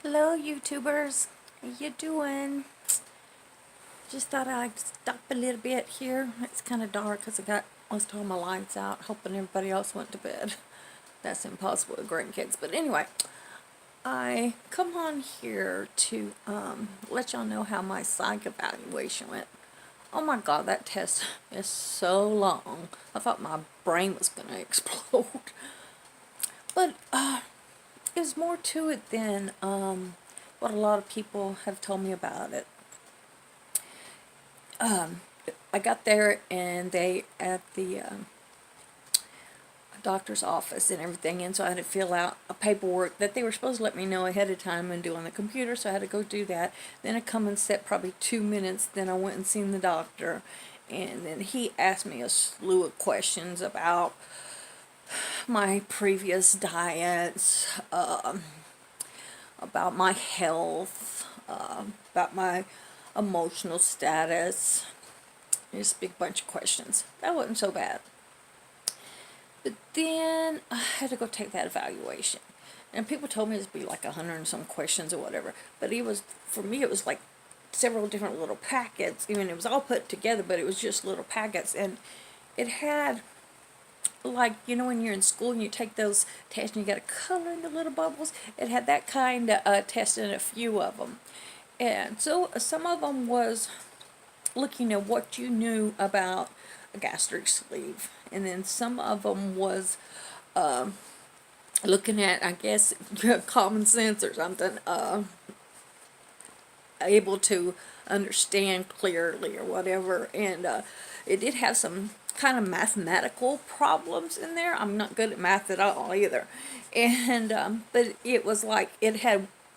Hello YouTubers, how you doing? Just thought I'd stop a little bit here. It's kind of dark because I got most of all my lights out, hoping everybody else went to bed. That's impossible with grandkids. But anyway, I come on here to let y'all know how my psych evaluation went. Oh my god, that test is so long. I thought my brain was going to explode. But there's more to it than what a lot of people have told me about it. I got there and they at the doctor's office and everything, and so I had to fill out a paperwork that they were supposed to let me know ahead of time and do on the computer, so I had to go do that. Then I come and sat probably 2 minutes, then I went and seen the doctor, and then he asked me a slew of questions about my previous diets, about my health, about my emotional status. Just a big bunch of questions. That wasn't so bad. But then I had to go take that evaluation. And people told me it'd be like 100 and some questions or whatever. But it was, for me, it was like several different little packets. I mean, it was all put together, but it was just little packets. And it had, like, you know, when you're in school and you take those tests and you got to color in the little bubbles, it had that kind of test in a few of them. And so some of them was looking at what you knew about a gastric sleeve, and then some of them was looking at, I guess, common sense or something, able to understand clearly or whatever. And it did have some kind of mathematical problems in there. I'm not good at math at all either. And but it was like it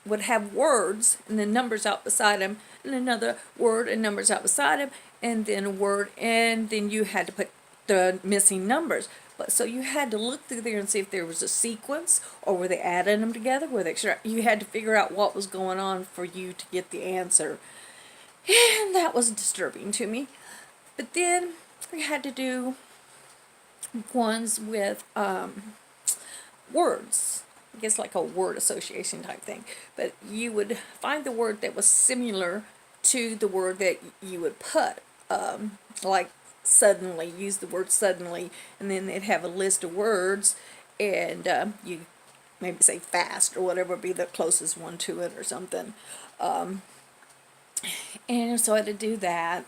would have words and then numbers out beside them, and another word and numbers out beside them, and then a word, and then you had to put the missing numbers. But so you had to look through there and see if there was a sequence, or were they adding them together? Were they you had to figure out what was going on for you to get the answer, and that was disturbing to me. But then we had to do ones with words. I guess like a word association type thing. But you would find the word that was similar to the word that you would put. Like suddenly, use the word suddenly, and then they'd have a list of words, and you maybe say fast or whatever would be the closest one to it or something. And so I had to do that.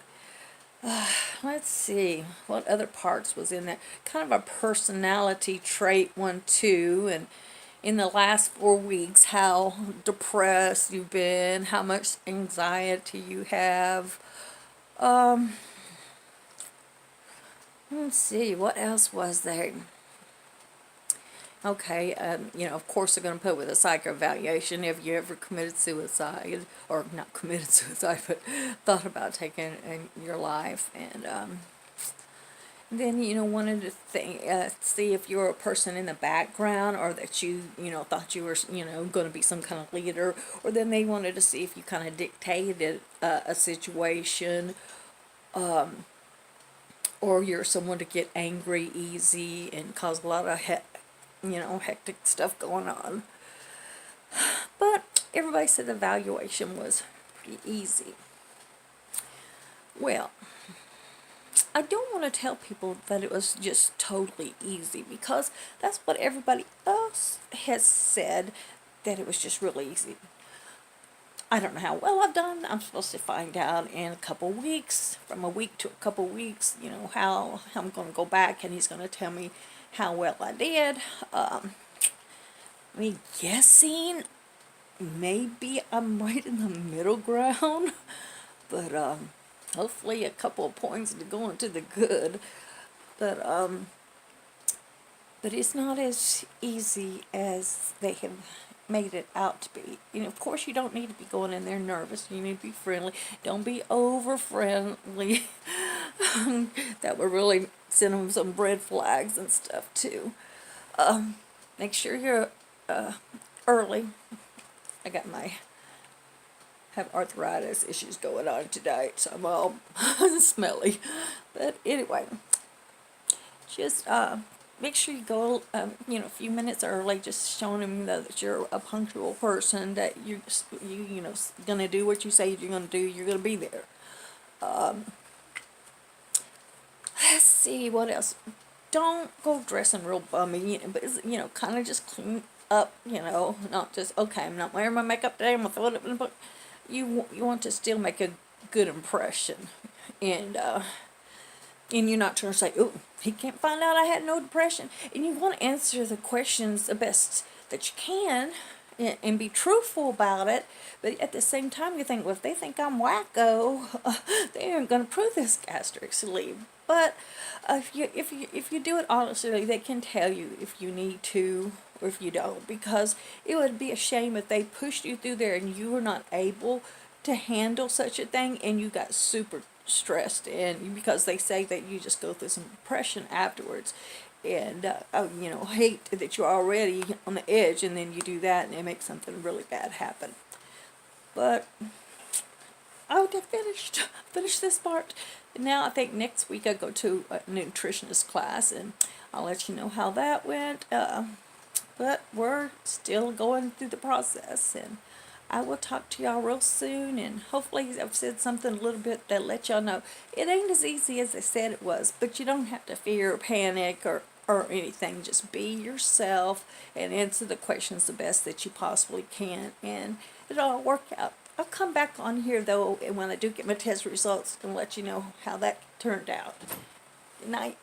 Let's see, what other parts was in there? Kind of a personality trait one too, and in the last 4 weeks, how depressed you've been, how much anxiety you have. Let's see, what else was there? Okay, you know, of course they're going to put with a psych evaluation, have you ever committed suicide, or not committed suicide, but thought about taking your life. And then, you know, wanted to see if you were a person in the background, or that you know, thought you were, you know, going to be some kind of leader, or then they wanted to see if you kind of dictated a situation, or you're someone to get angry easy and cause a lot of hectic stuff going on. But everybody said the evaluation was pretty easy. Well, I don't want to tell people that it was just totally easy, because that's what everybody else has said, that it was just really easy. I don't know how well I've done. I'm supposed to find out in a couple weeks, from a week to a couple weeks, you know, how I'm going to go back, and he's going to tell me how well I did. I mean, guessing, maybe I'm right in the middle ground, but hopefully a couple of points to go into the good. But it's not as easy as they have made it out to be. You know, of course, you don't need to be going in there nervous. You need to be friendly. Don't be over friendly. That would really send them some red flags and stuff too. Make sure you're early. I got have arthritis issues going on today, so I'm all smelly. But anyway, just make sure you go, you know, a few minutes early, just showing them that you're a punctual person, that you know, gonna do what you say you're gonna do. You're gonna be there. Let's see what else. Don't go dressing real bummy, you know, but you know, kind of just clean up. You know, not just okay. I'm not wearing my makeup today. I'm gonna throw it up in the book. You want to still make a good impression, and you're not trying to say, oh, he can't find out I had no depression. And you want to answer the questions the best that you can and be truthful about it. But at the same time, you think, well, if they think I'm wacko, they aren't going to prove this gastric sleeve. But if you do it honestly, they can tell you if you need to or if you don't. Because it would be a shame if they pushed you through there and you were not able to handle such a thing and you got super stressed, and because they say that you just go through some depression afterwards, and you know, hate that you're already on the edge and then you do that and it makes something really bad happen. But I would have finished this part. Now I think next week I go to a nutritionist class and I'll let you know how that went. But we're still going through the process, and I will talk to y'all real soon, and hopefully I've said something a little bit that let y'all know it ain't as easy as they said it was, but you don't have to fear or panic or anything. Just be yourself and answer the questions the best that you possibly can, and it'll all work out. I'll come back on here, though, and when I do get my test results, and let you know how that turned out. Good night.